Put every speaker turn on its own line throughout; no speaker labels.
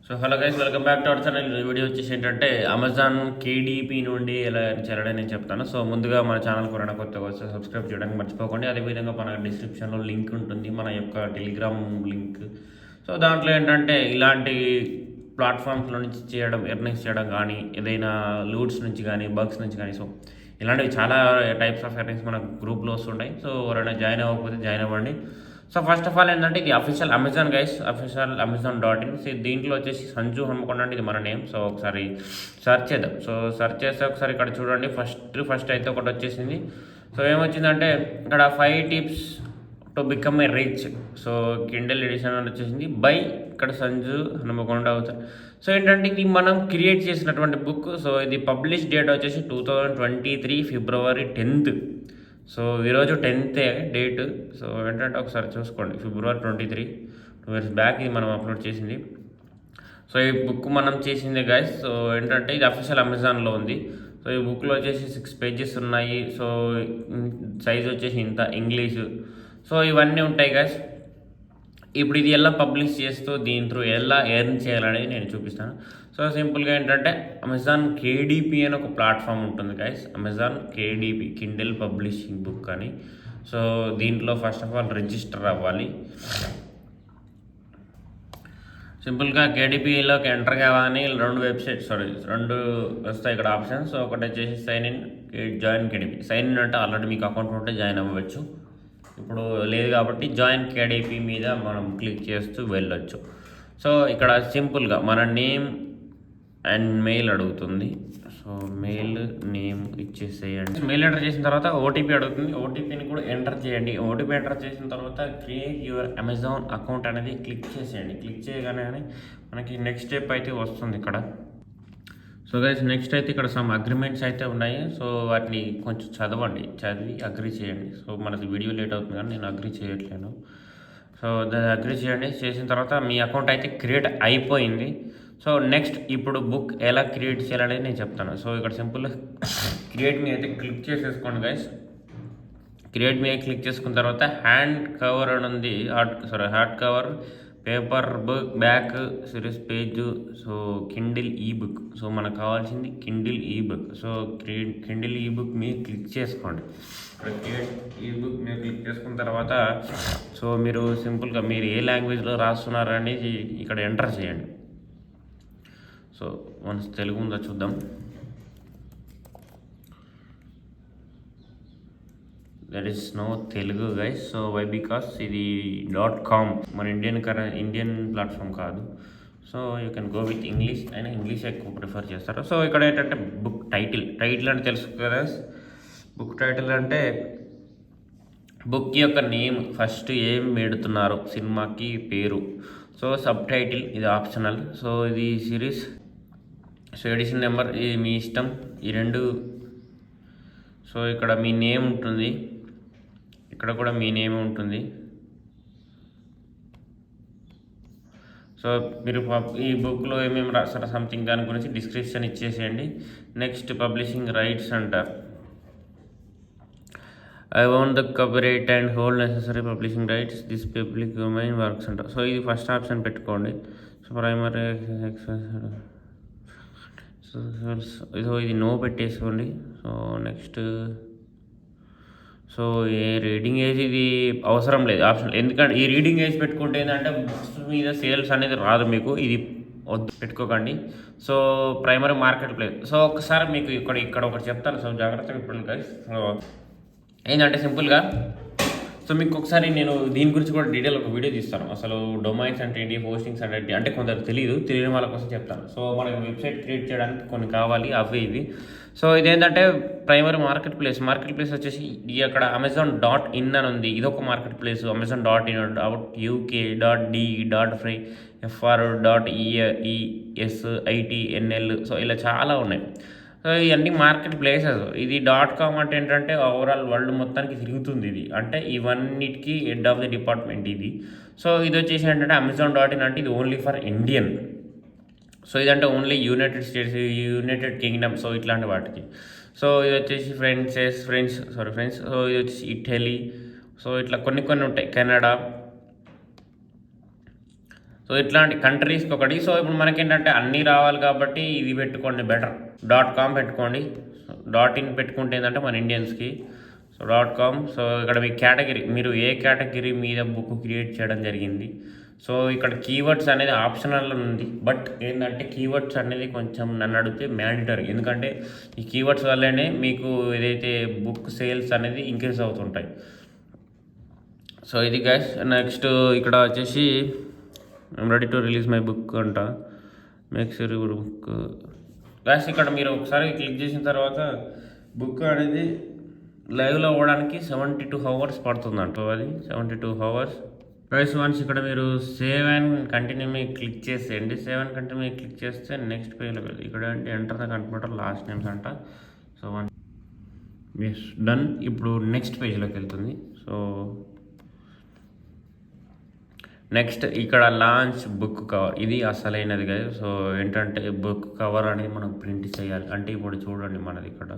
So hello guys, welcome back to our channel. Video వచ్చేసి ఏంటంటే Amazon KDP నుండి ఎలా చేయాలని నేను చెప్తాను. సో ముందుగా మన ఛానల్ కూడా కొత్తగా వస్తే సబ్స్క్రైబ్ చేయడానికి మర్చిపోకండి. అదేవిధంగా మన డిస్క్రిప్షన్లో లింక్ ఉంటుంది, మన యొక్క టెలిగ్రామ్ లింక్. సో దాంట్లో ఏంటంటే ఇలాంటి ప్లాట్ఫామ్స్లో నుంచి చేయడం, ఎర్నింగ్స్ చేయడం కానీ, ఏదైనా లూట్స్ నుంచి కానీ, బగ్స్ నుంచి కానీ, సో ఇలాంటివి చాలా టైప్స్ ఆఫ్ ఎర్నింగ్స్ మన గ్రూప్లో వస్తుంటాయి. సో ఎవరైనా జాయిన్ అవ్వకపోతే జాయిన్ అవ్వండి. సో ఫస్ట్ ఆఫ్ ఆల్ ఏంటంటే ఇది official Amazon guys, official Amazon. So దీంట్లో వచ్చేసి సంజు హన్మకొండ అంటే ఇది మన నేమ్. సో ఒకసారి సెర్చ్ చేద్దాం. సో సెర్చ్ చేస్తే ఒకసారి ఇక్కడ చూడండి, ఫస్ట్ అయితే ఒకటి వచ్చేసింది. సో ఏమొచ్చిందంటే ఇక్కడ 5 tips to become a rich. So Kindle edition అని వచ్చేసింది బై ఇక్కడ సంజు హన్మకొండ అవుతారు. సో ఏంటంటే ఇది మనం క్రియేట్ చేసినటువంటి బుక్. సో ఇది పబ్లిష్ డేట్ వచ్చేసి 2023 ఫిబ్రవరి 10th. సో ఈరోజు 10th డేట్. సో ఏంటంటే ఒకసారి చూసుకోండి, ఫిబ్రవరి 23, 2 years బ్యాక్ ఇది మనం అప్లోడ్ చేసింది. సో ఈ బుక్ మనం చేసింది గైస్. సో ఏంటంటే ఇది అఫీషియల్ అమెజాన్లో ఉంది. సో ఈ బుక్లో వచ్చేసి 6 pages ఉన్నాయి. సో సైజ్ వచ్చేసి ఇంత, ఇంగ్లీషు. సో ఇవన్నీ ఉంటాయి గైస్. ఇప్పుడు ఇది ఎలా పబ్లిష్ చేస్తూ దీని త్రూ ఎలా ఎర్న్ చేయాలనేది నేను చూపిస్తాను. సో సింపుల్గా ఏంటంటే అమెజాన్ కేడీపీ అని ఒక ప్లాట్ఫామ్ ఉంటుంది guys. Amazon KDP kindle publishing book అని. సో దీంట్లో ఫస్ట్ ఆఫ్ ఆల్ రిజిస్టర్ అవ్వాలి. సింపుల్గా కేడీపీలోకి ఎంటర్ కావాలని రెండు వస్తాయి ఇక్కడ ఆప్షన్స్. సో ఒకటి వచ్చేసి sign in, join KDP. Sign in అంటే ఆల్రెడీ మీకు అకౌంట్ ఉంటే జాయిన్ అవ్వచ్చు. ఇప్పుడు లేదు కాబట్టి జాయిన్ కేడీపీ మీద మనం క్లిక్ చేస్తూ వెళ్ళొచ్చు. సో ఇక్కడ సింపుల్గా మన నేమ్ అండ్ మెయిల్ అడుగుతుంది. సో మెయిల్ నేమ్ ఇచ్చేసేయండి. మెయిల్ ఎంటర్ చేసిన తర్వాత ఓటీపీ అడుగుతుంది. ఓటీపీని కూడా ఎంటర్ చేయండి. ఓటీపీ ఎంటర్ చేసిన తర్వాత క్రియేట్ యువర్ అమెజాన్ అకౌంట్ అనేది క్లిక్ చేసేయండి. క్లిక్ చేయగానే మనకి నెక్స్ట్ స్టెప్ అయితే వస్తుంది ఇక్కడ. సో గైస్ నెక్స్ట్ అయితే ఇక్కడ సమ్ అగ్రిమెంట్స్ అయితే ఉన్నాయి. సో వాటిని కొంచెం చదివి అగ్రి చేయండి. సో మనకి వీడియో లేట్ అవుతుంది కానీ నేను అగ్రి చేయట్లేను. సో దాన్ని అగ్రి చేయండి. చేసిన తర్వాత మీ అకౌంట్ అయితే క్రియేట్ అయిపోయింది. సో నెక్స్ట్ ఇప్పుడు బుక్ ఎలా క్రియేట్ చేయాలనేది నేను చెప్తాను. సో ఇక్కడ సింపుల్గా క్రియేట్ మీ అయితే క్లిక్ చేసేసుకోండి గైస్. క్రియేట్ మీద క్లిక్ చేసుకున్న తర్వాత హ్యాండ్ కవర్ అని ఉంది, hard cover, paper book, back, series page. So Kindle ఈ బుక్. సో మనకు కావాల్సింది కిండిల్ ఈ బుక్. సో కిండిల్ ఈ బుక్ మీద క్లిక్ చేసుకోండి. ఈ బుక్ మీద క్లిక్ చేసుకున్న తర్వాత సో మీరు సింపుల్గా మీరు ఏ లాంగ్వేజ్లో రాస్తున్నారు అనేది ఇక్కడ ఎంటర్ చేయండి. సో వన్స్ తెలుగు ఉందో చూద్దాం. That is no Telugu guys. So why because ఇది .com, మన ఇండియన్ ప్లాట్ఫామ్ కాదు. So you can go with English. అయినా ఇంగ్లీష్ ఎక్కువ ప్రిఫర్ చేస్తారు. సో ఇక్కడ ఏంటంటే బుక్ టైటిల్ అంటే తెలుసు కదా. బుక్ టైటిల్ అంటే బుక్ యొక్క నేమ్, ఫస్ట్ ఏం పెడుతున్నారు సినిమాకి పేరు. సో సబ్ టైటిల్ ఇది ఆప్షనల్. సో ఇది సిరీస్. సో ఎడిషన్ నెంబర్ ఇది మీ ఇష్టం, ఈ రెండు. సో ఇక్కడ మీ నేమ్ ఉంటుంది, ఇక్కడ కూడా మీ నేమ్ ఉంటుంది. సో మీరు ఈ బుక్లో ఏమేమి రాస్తారో సంథింగ్ దాని గురించి డిస్క్రిప్షన్ ఇచ్చేసేయండి. నెక్స్ట్ పబ్లిషింగ్ రైట్స్ అంటారు. I own the copyright and hold necessary publishing rights this public domain works అంటారు. సో ఇది ఫస్ట్ ఆప్షన్ పెట్టుకోండి. సో ప్రైమరీ సో ఇది నో పెట్టేసుకోండి. సో నెక్స్ట్ సో ఏ రీడింగ్ ఏజ్ ఇది అవసరం లేదు, ఆప్షన్. ఎందుకంటే ఈ రీడింగ్ ఏజ్ పెట్టుకుంటే ఏంటంటే బుక్స్ మీద సేల్స్ అనేది రాదు మీకు. ఇది వద్దు, పెట్టుకోకండి. So primary market place. So ఒకసారి మీకు ఇక్కడ ఒకటి చెప్తాను. సో జాగ్రత్తగా ఇప్పుడు గైస్. సో ఏంటంటే సింపుల్గా సో మీకు ఒకసారి నేను దీని గురించి కూడా డీటెయిల్ ఒక వీడియో తీస్తాను. అసలు డొమైన్స్ అంటే ఏంటి, హోస్టింగ్స్ అంటే ఏంటి, అంటే కొందరు తెలియని వాళ్ళ కోసం చెప్తాను. సో మనకి వెబ్సైట్ క్రియేట్ చేయడానికి కొన్ని కావాలి, అవి ఇవి. సో ఇదేంటంటే ప్రైమరీ మార్కెట్ ప్లేస్ వచ్చేసి అక్కడ Amazon.in అని ఉంది. ఇదొక market place. Amazon.in, .uk, .de, .free, FR, .ESITNL. So ఇలా చాలా ఉన్నాయి. సో ఇవన్నీ మార్కెట్ ప్లేసెస్. ఇది .com అంటే ఏంటంటే ఓవరాల్ వరల్డ్ మొత్తానికి తిరుగుతుంది ఇది. అంటే ఇవన్నిటికీ హెడ్ ఆఫ్ ది డిపార్ట్మెంట్ ఇది. సో ఇది వచ్చేసి ఏంటంటే Amazon.in అంటే ఇది ఓన్లీ ఫర్ ఇండియన్. సో ఇదంటే only United states, United Kingdom, so ఇట్లాంటి వాటికి. సో ఇది వచ్చేసి ఫ్రెండ్స్. సో ఇది వచ్చేసి ఇటలీ. సో ఇట్లా కొన్ని ఉంటాయి. కెనడా, సో ఇట్లాంటి కంట్రీస్కి ఒకటి. సో ఇప్పుడు మనకేంటంటే అన్నీ రావాలి కాబట్టి ఇది పెట్టుకోండి బెటర్. .com పెట్టుకోండి. .in పెట్టుకుంటే ఏంటంటే మన ఇండియన్స్కి. So .com. సో ఇక్కడ మీ కేటగిరీ, మీరు ఏ కేటగిరీ మీద బుక్ క్రియేట్ చేయడం జరిగింది. సో ఇక్కడ కీవర్డ్స్ అనేది ఆప్షనల్ ఉంది, బట్ ఏంటంటే కీవర్డ్స్ అనేది కొంచెం నన్ను అడిగితే మ్యాండటరీ. ఎందుకంటే ఈ కీవర్డ్స్ వల్లనే మీకు ఏదైతే బుక్ సేల్స్ అనేది ఇంక్రీజ్ అవుతుంటాయి. సో ఇది గైస్. నెక్స్ట్ ఇక్కడ వచ్చేసి I'm ready to release my book అంట. Make sure your book guys. ఇక్కడ మీరు ఒకసారి క్లిక్ చేసిన తర్వాత బుక్ అనేది లైవ్లో అవ్వడానికి 72 hours పడుతుందంట. అది 72 hours గైస్. వన్స్ ఇక్కడ మీరు సేవ్ అండ్ కంటిన్యూ మీద క్లిక్ చేసేయండి. సేవ్ అండ్ కంటిన్యూ మీద క్లిక్ చేస్తే నెక్స్ట్ పేజ్లో వెళ్తుంది. ఇక్కడ అంటే enter the computer last names అంట. So one done. ఇప్పుడు నెక్స్ట్ పేజ్లోకి వెళ్తుంది. సో నెక్స్ట్ ఇక్కడ లాంచ్ బుక్ కవర్, ఇది అసలైనది కదా. సో ఏంటంటే బుక్ కవర్ అనేది మనం ప్రింట్ చేయాలి. అంటే ఇప్పుడు చూడండి మనది ఇక్కడ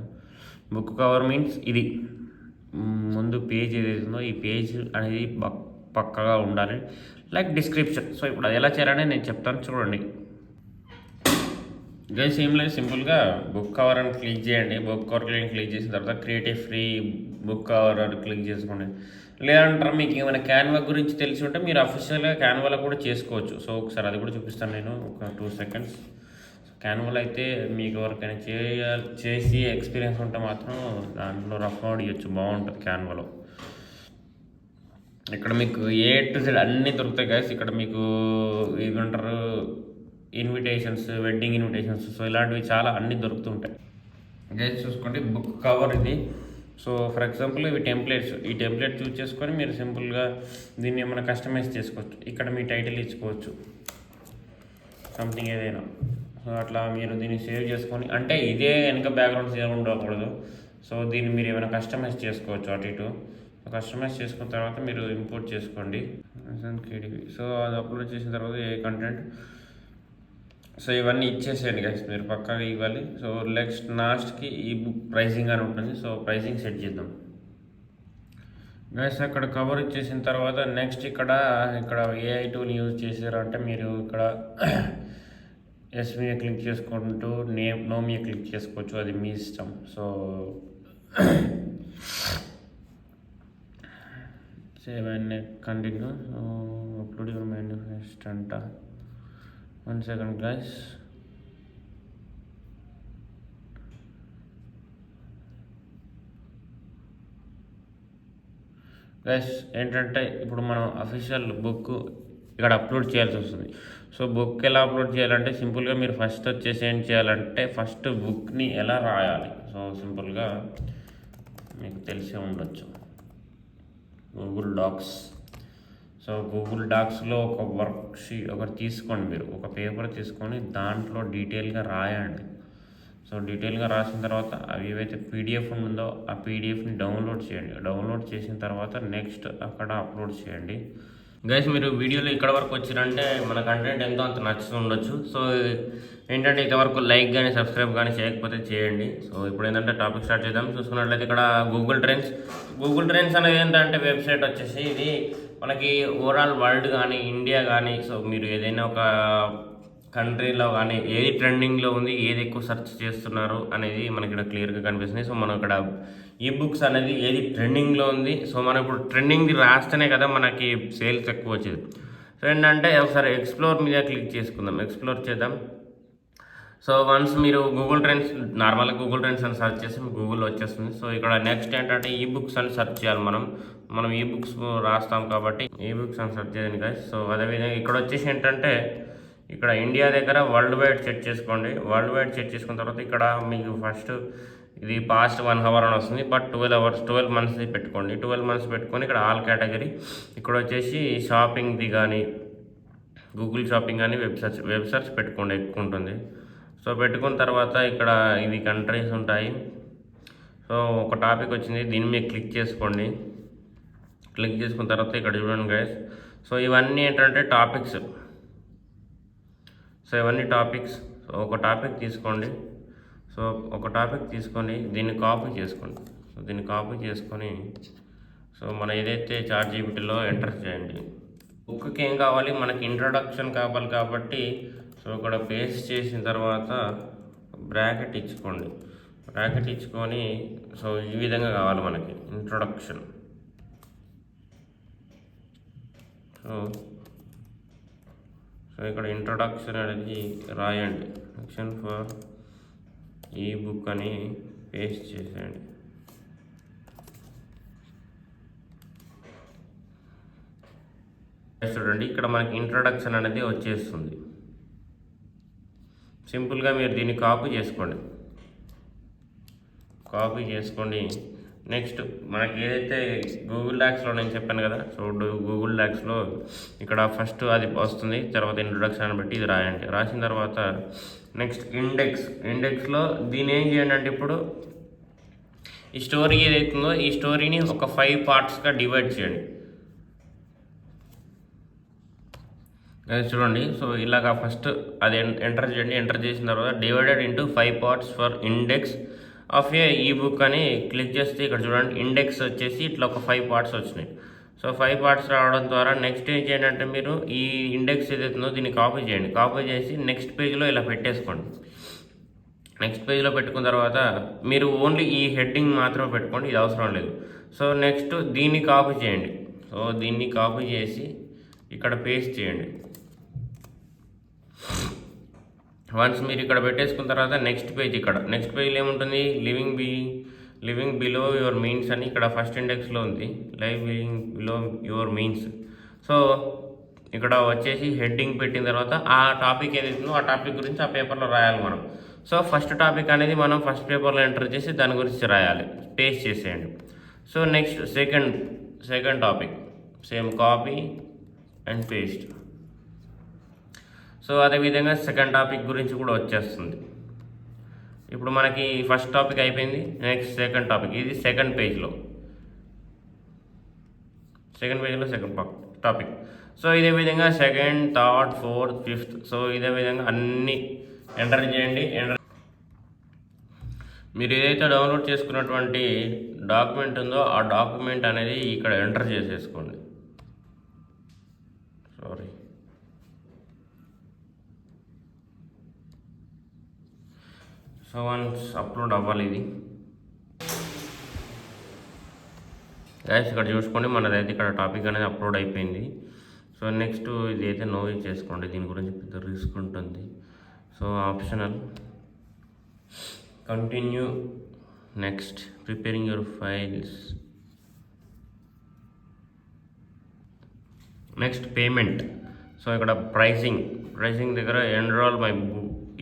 బుక్ కవర్ మీన్స్ ఇది ముందు పేజ్ ఏదైతుందో ఈ పేజ్ అనేది పక్కగా ఉండాలి, లైక్ డిస్క్రిప్షన్. సో ఇప్పుడు అది ఎలా చేయాలని నేను చెప్తాను చూడండి గైస్. ఏం లేదు, సింపుల్గా బుక్ కవర్ అని క్లిక్ చేయండి. బుక్ కవర్ క్లిక్ చేసిన తర్వాత క్రియేటివ్ ఫ్రీ బుక్ కవర్ అని క్లిక్ చేసుకోండి. లేదంటారు మీకు ఏమైనా క్యాన్వా గురించి తెలిసి ఉంటే మీరు అఫీషియల్గా క్యాన్వాలో కూడా చేసుకోవచ్చు. సో ఒకసారి అది కూడా చూపిస్తాను నేను, ఒక 2 seconds. క్యాన్వాలో అయితే మీకు ఎవరికైనా చేసి ఎక్స్పీరియన్స్ ఉంటే మాత్రం దాంట్లో రఫ్ మోడ్ ఇవ్వచ్చు, బాగుంటుంది క్యాన్వాలో. ఇక్కడ మీకు A to Z అన్నీ దొరుకుతాయి గైస్. ఇక్కడ మీకు ఏమంటారు ఇన్విటేషన్స్, వెడ్డింగ్ ఇన్విటేషన్స్, సో ఇలాంటివి చాలా అన్నీ దొరుకుతుంటాయి గైస్. చూసుకోండి బుక్ కవర్ ఇది. సో ఫర్ ఎగ్జాంపుల్ ఇవి టెంప్లెట్స్. ఈ టెంప్లెట్ చూస్ చేసుకొని మీరు సింపుల్గా దీన్ని ఏమైనా కస్టమైజ్ చేసుకోవచ్చు. ఇక్కడ మీ టైటిల్ ఇచ్చుకోవచ్చు, సంథింగ్ ఏదైనా. సో అట్లా మీరు దీన్ని సేవ్ చేసుకొని, అంటే ఇదే వెనక బ్యాక్గ్రౌండ్స్ ఏమి ఉండకూడదు. సో దీన్ని మీరు ఏమైనా కస్టమైజ్ చేసుకోవచ్చు అటు ఇటు. కస్టమైజ్ చేసుకున్న తర్వాత మీరు ఇంపోర్ట్ చేసుకోండి కేడిపి. సో అది అప్లోడ్ చేసిన తర్వాత ఏ కంటెంట్, సో ఇవన్నీ ఇచ్చేసేయండి గైస్, మీరు పక్కాగా ఇవ్వాలి. సో లాస్ట్కి ఈ బుక్ ప్రైసింగ్ అని ఉంటుంది. సో ప్రైసింగ్ సెట్ చేద్దాం గైస్. అక్కడ కవర్ ఇచ్చేసిన తర్వాత నెక్స్ట్ ఇక్కడ AI టూల్ యూజ్ చేశారు అంటే మీరు ఇక్కడ ఎస్ మీద క్లిక్ చేసుకుంటూ నో మీద క్లిక్ చేసుకోవచ్చు, అది మీ ఇష్టం. So save and continue. Upload your manifest అంట. 1 second guys. ఏంటంటే ఇప్పుడు మనం అఫీషియల్ బుక్ ఇక్కడ అప్లోడ్ చేయాల్సి వస్తుంది. సో బుక్ ఎలా అప్లోడ్ చేయాలంటే సింపుల్గా మీరు ఫస్ట్ వచ్చేసి ఏం చేయాలంటే ఫస్ట్ బుక్ని ఎలా రాయాలి. సో సింపుల్గా మీకు తెలిసే ఉండొచ్చు గూగుల్ డాక్స్. సో గూగుల్ డాక్స్లో ఒక వర్క్షీట్ ఒకటి తీసుకోండి, మీరు ఒక పేపర్ తీసుకొని దాంట్లో డీటెయిల్గా రాయండి. సో డీటెయిల్గా రాసిన తర్వాత అవి ఏవైతే పీడిఎఫ్ ఉందో ఆ పీడిఎఫ్ని డౌన్లోడ్ చేయండి. డౌన్లోడ్ చేసిన తర్వాత నెక్స్ట్ అక్కడ అప్లోడ్ చేయండి. గైస్ మీరు వీడియోలో ఇక్కడ వరకు వచ్చిరంటే మన కంటెంట్ ఎంతో అంత నచ్చుతూ ఉండొచ్చు. సో ఏంటంటే ఇంతవరకు లైక్ కానీ సబ్స్క్రైబ్ కానీ చేయకపోతే చేయండి. సో ఇప్పుడు ఏంటంటే టాపిక్ స్టార్ట్ చేద్దాం. చూసుకున్నట్లయితే ఇక్కడ గూగుల్ ట్రెండ్స్ అనేది ఏంటంటే వెబ్సైట్ వచ్చేసి ఇది మనకి ఓవరాల్ వరల్డ్ కానీ ఇండియా కానీ, సో మీరు ఏదైనా ఒక కంట్రీలో కానీ ఏది ట్రెండింగ్లో ఉంది, ఏది ఎక్కువ సెర్చ్ చేస్తున్నారు అనేది మనకి ఇక్కడ క్లియర్గా కనిపిస్తుంది. సో మనం ఇక్కడ ఈ బుక్స్ అనేది ఏది ట్రెండింగ్లో ఉంది, సో మనం ఇప్పుడు ట్రెండింగ్ది రాస్తేనే కదా మనకి సేల్స్ ఎక్కువ వచ్చేది. సో ఏంటంటే ఒకసారి ఎక్స్ప్లోర్ మీద క్లిక్ చేసుకుందాం, ఎక్స్ప్లోర్ చేద్దాం. సో వన్స్ మీరు గూగుల్ ట్రెండ్స్ నార్మల్గా గూగుల్ ట్రెండ్స్ అని సెర్చ్ చేసి గూగుల్లో వచ్చేస్తుంది. సో ఇక్కడ నెక్స్ట్ ఏంటంటే ఈ బుక్స్ అని సెర్చ్ చేయాలి. మనం ఈ బుక్స్ రాస్తాం కాబట్టి ఈ బుక్స్ అని సెర్చ్ చేయండి గైస్. సో అదేవిధంగా ఇక్కడ వచ్చేసి ఏంటంటే ఇక్కడ ఇండియా దగ్గర వరల్డ్ వైడ్ సెట్ చేసుకోండి. వరల్డ్ వైడ్ సెట్ చేసుకున్న తర్వాత ఇక్కడ మీకు ఫస్ట్ ఇది పాస్ట్ 1 hour అని వస్తుంది, బట్ 12 months పెట్టుకోండి. 12 months పెట్టుకొని ఇక్కడ ఆల్ కేటగిరీ ఇక్కడ వచ్చేసి షాపింగ్ది కానీ గూగుల్ షాపింగ్ కానీ వెబ్ సెర్చ్ పెట్టుకోండి, ఎక్కువ ఉంటుంది. సో పెట్టుకున్న తర్వాత ఇక్కడ ఇవి కంట్రీస్ ఉంటాయి. సో ఒక టాపిక్ వచ్చింది, దీని మీద క్లిక్ చేసుకోండి. క్లిక్ చేసుకున్న తర్వాత ఇక్కడ చూడండి గైస్. సో ఇవన్నీ ఏంటంటే టాపిక్స్. సో ఇవన్నీ టాపిక్స్. సో ఒక టాపిక్ తీసుకోండి. సో ఒక టాపిక్ తీసుకొని దీన్ని కాపీ చేసుకోండి. సో దీన్ని కాపీ చేసుకొని సో మనం ఏదైతే చాట్‌జీపీటీలో ఎంటర్ చేయండి. బుక్కి ఏం కావాలి, మనకి ఇంట్రొడక్షన్ కావాలి కాబట్టి సో ఇక్కడ పేస్ట్ చేసిన తర్వాత బ్రాకెట్ ఇచ్చుకోండి. బ్రాకెట్ ఇచ్చుకొని సో ఈ విధంగా కావాలి మనకి ఇంట్రొడక్షన్. సో సో ఇక్కడ ఇంట్రొడక్షన్ అనేది రాయండి. ఇంట్రొడక్షన్ ఫర్ ఈ బుక్ అని పేస్ట్ చేసేయండి. చూడండి ఇక్కడ మనకి ఇంట్రొడక్షన్ అనేది వచ్చేస్తుంది. సింపుల్గా మీరు దీన్ని కాపీ చేసుకోండి. నెక్స్ట్ మనకి ఏదైతే గూగుల్ డాక్స్లో నేను చెప్పాను కదా, సో గూగుల్ డాక్స్లో ఇక్కడ ఫస్ట్ అది వస్తుంది, తర్వాత ఇంట్రొడక్షన్ అని బట్టి ఇది రాయండి. రాసిన తర్వాత నెక్స్ట్ ఇండెక్స్లో దీన్ని ఏం చేయండి అంటే ఇప్పుడు ఈ స్టోరీ ఏదైతుందో ఈ స్టోరీని ఒక 5 పార్ట్స్గా డివైడ్ చేయండి. చూడండి సో ఇలాగా ఫస్ట్ అది ఎంటర్ చేయండి. ఎంటర్ చేసిన తర్వాత divided into 5 parts for index of a ebook అని క్లిక్ చేస్తే ఇక్కడ చూడండి ఇండెక్స్ వచ్చేసి ఇట్లా ఒక 5 పార్ట్స్ వచ్చినాయి. సో 5 పార్ట్స్ రావడం ద్వారా నెక్స్ట్ ఏం చేయండి అంటే మీరు ఈ ఇండెక్స్ ఏదైతుందో దీన్ని కాపీ చేయండి. కాపీ చేసి నెక్స్ట్ పేజ్లో ఇలా పెట్టేసుకోండి. నెక్స్ట్ పేజ్లో పెట్టుకున్న తర్వాత మీరు ఓన్లీ ఈ హెడ్డింగ్ మాత్రమే పెట్టుకోండి, ఇది అవసరం లేదు. సో నెక్స్ట్ దీన్ని కాపీ చేయండి. సో దీన్ని కాపీ చేసి ఇక్కడ పేస్ట్ చేయండి. వన్స్ మీరు ఇక్కడ పెట్టేసుకున్న తర్వాత నెక్స్ట్ పేజ్లో ఏముంటుంది, లివింగ్ బిలో యువర్ మీన్స్ అని ఇక్కడ ఫస్ట్ ఇండెక్స్లో ఉంది, living below your means. So ఇక్కడ వచ్చేసి హెడ్డింగ్ పెట్టిన తర్వాత ఆ టాపిక్ ఏదైతుందో ఆ టాపిక్ గురించి ఆ పేపర్లో రాయాలి మనం. సో ఫస్ట్ టాపిక్ అనేది మనం ఫస్ట్ పేపర్లో ఎంటర్ చేసి దాని గురించి రాయాలి, పేస్ట్ చేసేయండి. So next second topic same copy and paste. So అదేవిధంగా సెకండ్ టాపిక్ గురించి కూడా వచ్చేస్తుంది. ఇప్పుడు మనకి ఫస్ట్ టాపిక్ అయిపోయింది. నెక్స్ట్ సెకండ్ టాపిక్, ఇది సెకండ్ పేజ్లో సెకండ్ టాపిక్. సో ఇదే విధంగా second, third, fourth, fifth, so ఇదే విధంగా అన్నీ ఎంటర్ చేయండి. మీరు ఏదైతే డౌన్లోడ్ చేసుకున్నటువంటి డాక్యుమెంట్ ఉందో ఆ డాక్యుమెంట్ అనేది ఇక్కడ ఎంటర్ చేసేసుకోండి. సో వన్స్ అప్లోడ్ అవ్వాలి ఇది. గైస్ ఇక్కడ చూసుకోండి మనదైతే ఇక్కడ టాపిక్ అనేది అప్లోడ్ అయిపోయింది. సో నెక్స్ట్ ఇది అయితే నోవి చేసుకోండి, దీని గురించి పెద్ద రిస్క్ ఉంటుంది. So optional, continue, next preparing your files, next payment. So ఇక్కడ ప్రైసింగ్ దగ్గర ఎన్రోల్ మై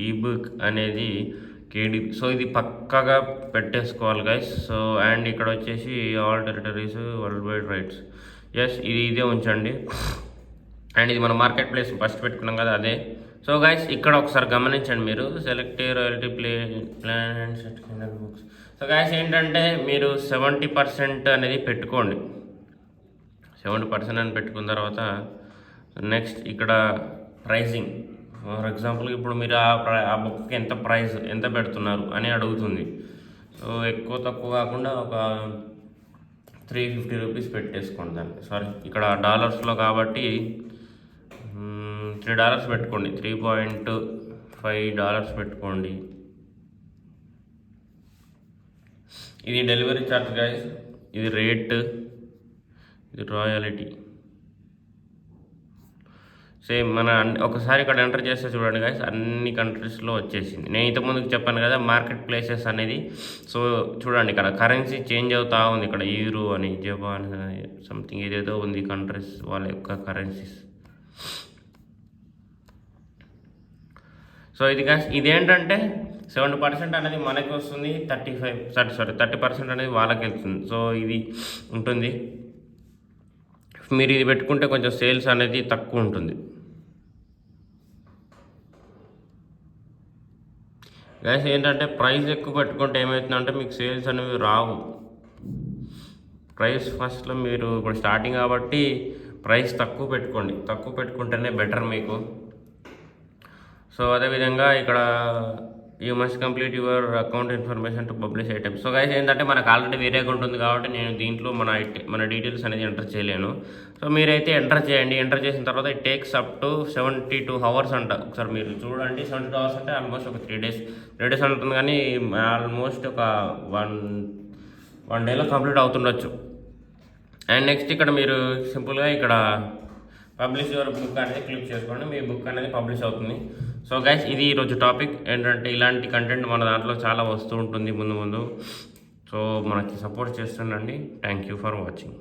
ఈ బుక్ అనేది కేడీ. సో ఇది పక్కాగా పెట్టేసుకోవాలి గైస్. సో అండ్ ఇక్కడ వచ్చేసి all territories, world wide rights, yes ఇదే ఉంచండి. అండ్ ఇది మన మార్కెట్ ప్లేస్ ఫస్ట్ పెట్టుకున్నాం కదా అదే. సో గైస్ ఇక్కడ ఒకసారి గమనించండి, మీరు select royalty plan books. So guys ఏంటంటే మీరు 70% అనేది పెట్టుకోండి. 70% అని పెట్టుకున్న తర్వాత నెక్స్ట్ ఇక్కడ ప్రైజింగ్. ఫర్ ఎగ్జాంపుల్ ఇప్పుడు మీరు ఆ బుక్కి ఎంత పెడుతున్నారు అని అడుగుతుంది. సో ఎక్కువ తక్కువ కాకుండా ఒక 350 రూపీస్ పెట్టేసుకోండి దాన్ని. సారీ ఇక్కడ డాలర్స్లో కాబట్టి $3 పెట్టుకోండి, $3.5 పెట్టుకోండి. ఇది డెలివరీ ఛార్జ్ గైస్, ఇది రేట్, ఇది రాయల్టీ. సేమ్ మన ఒకసారి ఇక్కడ ఎంటర్ చేస్తే చూడండి గైస్ అన్ని కంట్రీస్లో వచ్చేసింది. నేను ఇంతకుముందుకు చెప్పాను కదా మార్కెట్ ప్లేసెస్ అనేది. సో చూడండి ఇక్కడ కరెన్సీ చేంజ్ అవుతూ ఉంది. ఇక్కడ యూరో అని, జపాన్ సంథింగ్ ఏదేదో ఉంది కంట్రీస్ వాళ్ళ యొక్క కరెన్సీస్. సో ఇదేంటంటే 70% అనేది మనకి వస్తుంది, 30% అనేది వాళ్ళకి వెళ్తుంది. సో ఇది ఉంటుంది. మీరు ఇది పెట్టుకుంటే కొంచెం సేల్స్ అనేది తక్కువ ఉంటుంది. గైస్ ఏంటంటే ప్రైస్ ఎక్కువ పెట్టుకుంటే ఏమవుతుందంటే మీకు సేల్స్ అనేవి రావు. ప్రైస్ ఫస్ట్లో మీరు ఇప్పుడు స్టార్టింగ్ కాబట్టి ప్రైస్ తక్కువ పెట్టుకోండి, తక్కువ పెట్టుకుంటేనే బెటర్ మీకు. సో అదేవిధంగా ఇక్కడ you must complete your account information to publish items. So guys ఏంటంటే మనకు ఆల్రెడీ వేరే అకౌంట్ ఉంది కాబట్టి నేను దీంట్లో మన డీటెయిల్స్ అనేది ఎంటర్ చేయలేను. సో మీరైతే ఎంటర్ చేయండి. ఎంటర్ చేసిన తర్వాత it takes up to 72 hours అంట. ఒకసారి మీరు చూడండి, 72 hours అంటే ఆల్మోస్ట్ ఒక 3 days ఉంటుంది, కానీ ఆల్మోస్ట్ ఒక వన్ డేలో కంప్లీట్ అవుతుండొచ్చు. అండ్ నెక్స్ట్ ఇక్కడ మీరు సింపుల్గా ఇక్కడ పబ్లిష్ యువర్ బుక్ అనేది క్లిక్ చేసుకోండి, మీ బుక్ అనేది పబ్లిష్ అవుతుంది. సో గైస్ ఇది ఈరోజు టాపిక్ ఏంటంటే ఇలాంటి కంటెంట్ మన దాంట్లో చాలా వస్తూ ఉంటుంది ముందు. సో మనకి సపోర్ట్ చేస్తుండండి. Thank you for watching.